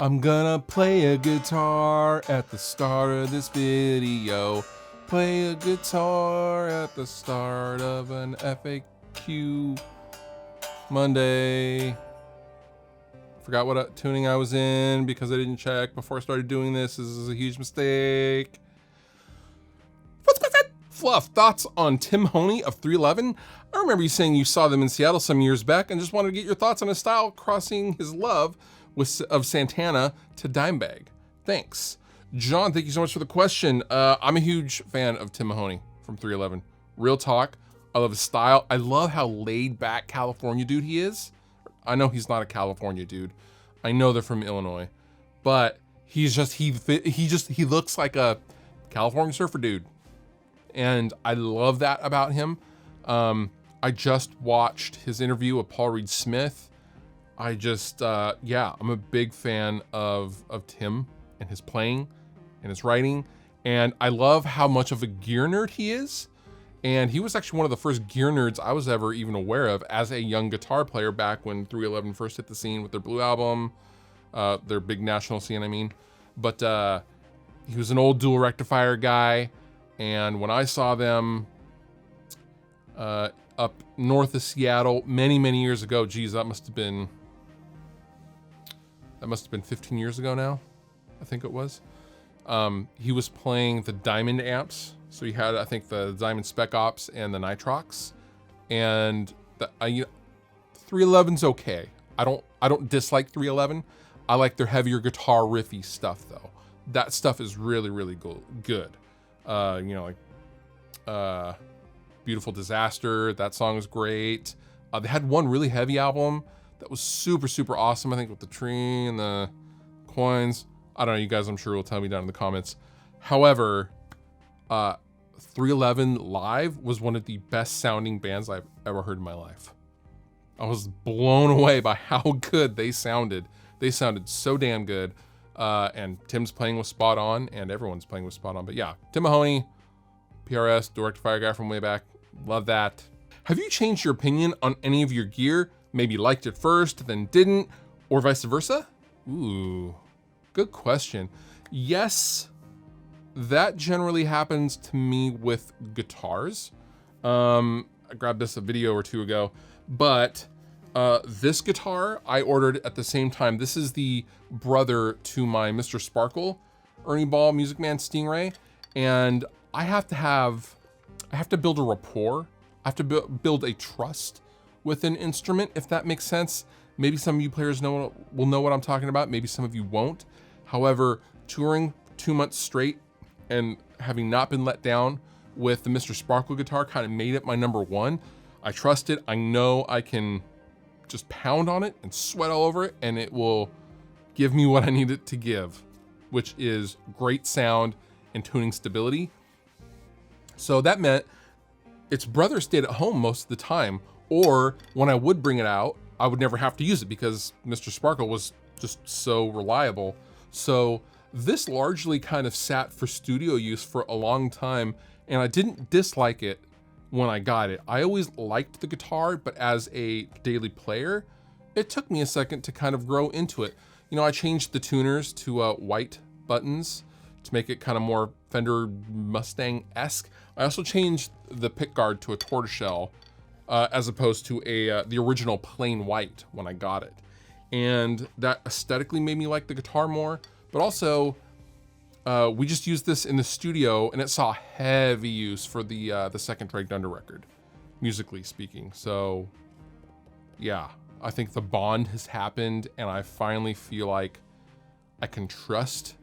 I'm gonna play a guitar at the start of this video. Play a guitar at the start of an FAQ Monday. Forgot what tuning I was in because I didn't check before I started doing this. This is a huge mistake. What's my Fluff, thoughts on Tim Mahoney of 311? I remember you saying you saw them in Seattle some years back and just wanted to get your thoughts on his style crossing his love of Santana to Dimebag. Thanks. John, thank you so much for the question. I'm a huge fan of Tim Mahoney from 311. Real talk. I love his style. I love how laid back California dude he is. I know he's not a California dude. I know they're from Illinois, but he looks like a California surfer dude. And I love that about him. I just watched his interview with Paul Reed Smith. I'm a big fan of Tim and his playing and his writing. And I love how much of a gear nerd he is. And he was actually one of the first gear nerds I was ever even aware of as a young guitar player back when 311 first hit the scene with their Blue album, their big national scene, I mean. But he was an old dual rectifier guy. And when I saw them up north of Seattle many, many years ago, geez, that must have been 15 years ago now, I think it was. He was playing the Diamond amps. So he had, I think, the Diamond Spec Ops and the Nitrox, and 311's okay. I don't dislike 311. I like their heavier guitar riffy stuff though. That stuff is really, really good. Beautiful Disaster. That song is great. They had one really heavy album that was super, super awesome. I think with the tree and the coins. I don't know. You guys, I'm sure will tell me down in the comments. However, 311 live was one of the best sounding bands I've ever heard in my life. I was blown away by how good they sounded. They sounded so damn good. And Tim's playing was spot on, and everyone's playing was spot on. But yeah, Tim Mahoney, PRS, dual rectifier guy from way back. Love that. Have you changed your opinion on any of your gear? Maybe liked it first, then didn't, or vice versa? Ooh, good question. Yes. That generally happens to me with guitars. I grabbed this a video or two ago, but this guitar I ordered at the same time. This is the brother to my Mr. Sparkle Ernie Ball Music Man Stingray, and I have to build a rapport. I have to build a trust with an instrument, if that makes sense. Maybe some of you players will know what I'm talking about. Maybe some of you won't. However, touring 2 months straight and having not been let down with the Mr. Sparkle guitar kind of made it my number one. I trust it. I know I can just pound on it and sweat all over it, and it will give me what I need it to give, which is great sound and tuning stability. So that meant its brother stayed at home most of the time, or when I would bring it out, I would never have to use it because Mr. Sparkle was just so reliable. So this largely kind of sat for studio use for a long time, and I didn't dislike it when I got it. I always liked the guitar, but as a daily player, it took me a second to kind of grow into it. You know, I changed the tuners to white buttons to make it kind of more Fender Mustang-esque. I also changed the pickguard to a tortoiseshell as opposed to the original plain white when I got it. And that aesthetically made me like the guitar more. But also, we just used this in the studio, and it saw heavy use for the second Drake Dunder record, musically speaking. So, yeah, I think the bond has happened, and I finally feel like I can trust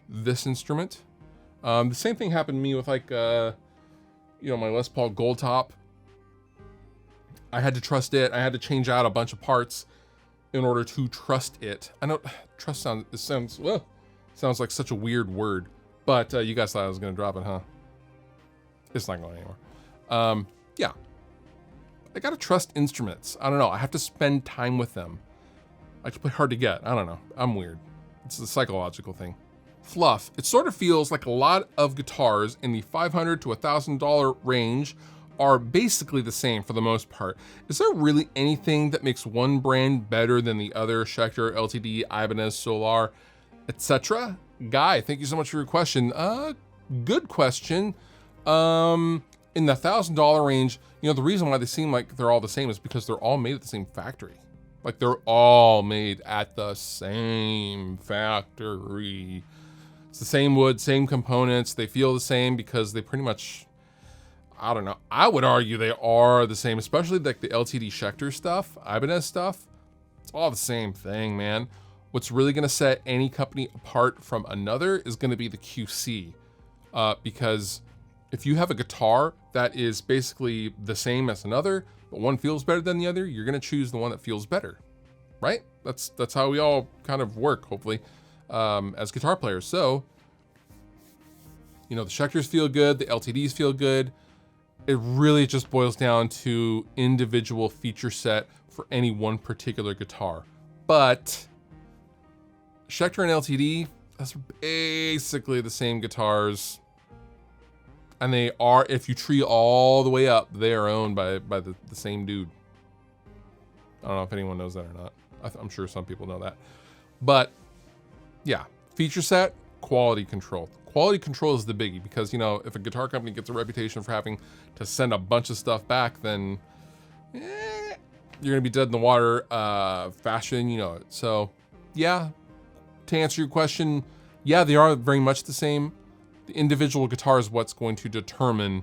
this instrument. The same thing happened to me with my Les Paul Gold Top. I had to trust it. I had to change out a bunch of parts in order to trust it. I know trust sounds like such a weird word, but you guys thought I was gonna drop it, huh? It's not going anywhere. Yeah, I gotta trust instruments. I don't know. I have to spend time with them. I can play hard to get. I don't know. I'm weird. It's a psychological thing. Fluff. It sort of feels like a lot of guitars in the $500 to $1,000 range are basically the same for the most part. Is there really anything that makes one brand better than the other? Schecter, LTD, Ibanez, Solar, etc. Guy, thank you so much for your question. Good question. In the $1,000 range, you know, the reason why they seem like they're all the same is because they're all made at the same factory. Like they're all made at the same factory. It's the same wood, same components. They feel the same because they pretty much, I don't know. I would argue they are the same, especially like the LTD Schecter stuff, Ibanez stuff. It's all the same thing, man. What's really gonna set any company apart from another is gonna be the QC. Because if you have a guitar that is basically the same as another, but one feels better than the other, you're gonna choose the one that feels better, right? That's how we all kind of work, hopefully, as guitar players. So, you know, the Schecters feel good, the LTDs feel good. It really just boils down to individual feature set for any one particular guitar. But Schecter and LTD, that's basically the same guitars. And they are, if you tree all the way up, they are owned by the same dude. I don't know if anyone knows that or not. I'm sure some people know that. But yeah, feature set, quality control. Quality control is the biggie because, you know, if a guitar company gets a reputation for having to send a bunch of stuff back, then you're gonna be dead in the water faster than you know it. So yeah, to answer your question, yeah, they are very much the same. The individual guitar is what's going to determine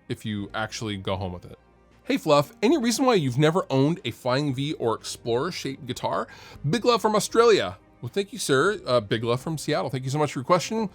if you actually go home with it. Hey Fluff, any reason why you've never owned a Flying V or Explorer shaped guitar? Big love from Australia. Well, thank you, sir. Big love from Seattle. Thank you so much for your question.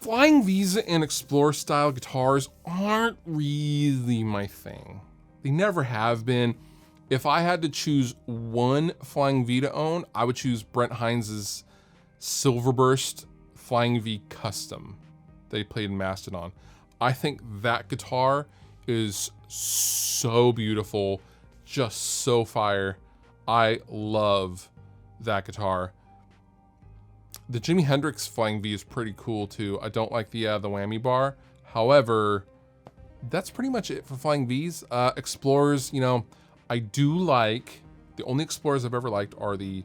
Flying V's and Explorer style guitars aren't really my thing. They never have been. If I had to choose one Flying V to own, I would choose Brent Hines's Silverburst Flying V Custom that he played in Mastodon. I think that guitar is so beautiful, just so fire. I love that guitar. The Jimi Hendrix Flying V is pretty cool too. I don't like the whammy bar. However, that's pretty much it for Flying Vs. Explorers, you know, I do like, the only Explorers I've ever liked are the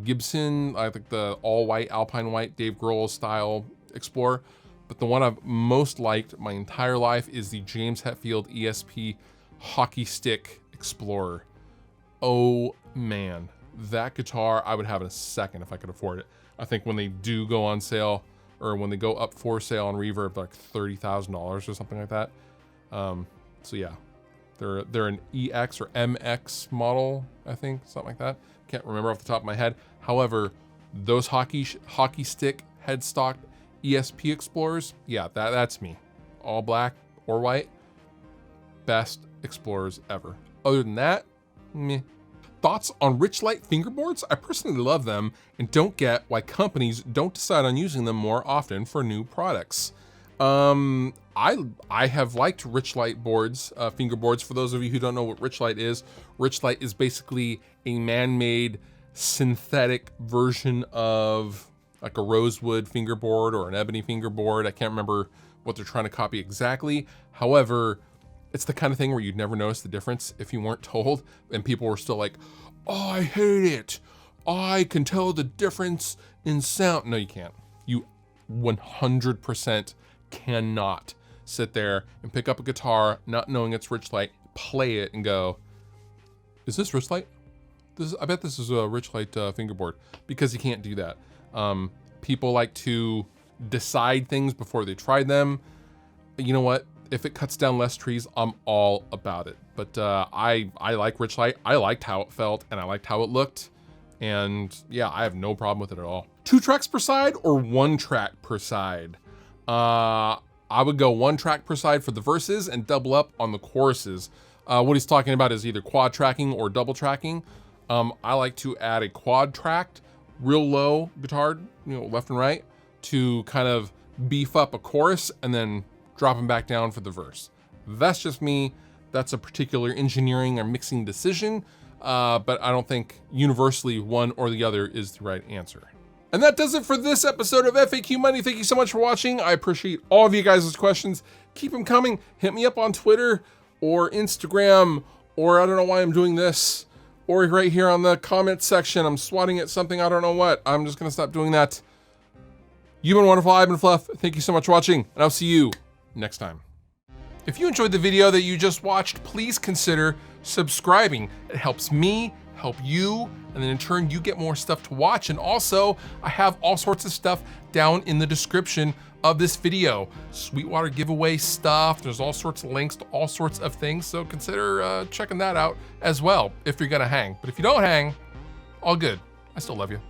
Gibson, I think the all white, Alpine white, Dave Grohl style Explorer. But the one I've most liked my entire life is the James Hetfield ESP Hockey Stick Explorer. Oh man, that guitar I would have in a second if I could afford it. I think when they do go on sale, or when they go up for sale on Reverb, like $30,000 or something like that. So yeah, they're an EX or MX model, I think, something like that. Can't remember off the top of my head. However, those hockey stick headstock ESP Explorers, yeah, that's me. All black or white, best Explorers ever. Other than that, meh. Thoughts on Richlight fingerboards? I personally love them and don't get why companies don't decide on using them more often for new products. I have liked Richlight boards, fingerboards. For those of you who don't know what Richlight is basically a man-made synthetic version of like a rosewood fingerboard or an ebony fingerboard. I can't remember what they're trying to copy exactly. However, it's the kind of thing where you'd never notice the difference if you weren't told, and people were still like, oh, I hate it. I can tell the difference in sound. No, you can't. You 100% cannot sit there and pick up a guitar, not knowing it's Richlight, play it and go, is this Richlight? I bet this is a Richlight fingerboard, because you can't do that. People like to decide things before they try them. You know what? If it cuts down less trees, I'm all about it. But I like Richlight. I liked how it felt and I liked how it looked. And yeah, I have no problem with it at all. 2 tracks per side or 1 track per side? I would go 1 track per side for the verses and double up on the choruses. What he's talking about is either quad tracking or double tracking. I like to add a quad tracked, real low guitar, you know, left and right, to kind of beef up a chorus and then drop them back down for the verse. That's just me. That's a particular engineering or mixing decision, but I don't think universally one or the other is the right answer. And that does it for this episode of FAQ Money. Thank you so much for watching. I appreciate all of you guys' questions. Keep them coming. Hit me up on Twitter or Instagram, or I don't know why I'm doing this, or right here on the comment section. I'm swatting at something, I don't know what. I'm just gonna stop doing that. You've been wonderful, I've been Fluff. Thank you so much for watching, and I'll see you next time. If you enjoyed the video that you just watched, please consider subscribing. It helps me, help you, and then in turn you get more stuff to watch. And also, I have all sorts of stuff down in the description of this video. Sweetwater giveaway stuff, there's all sorts of links to all sorts of things, so consider checking that out as well if you're gonna hang. But if you don't hang, all good. I still love you.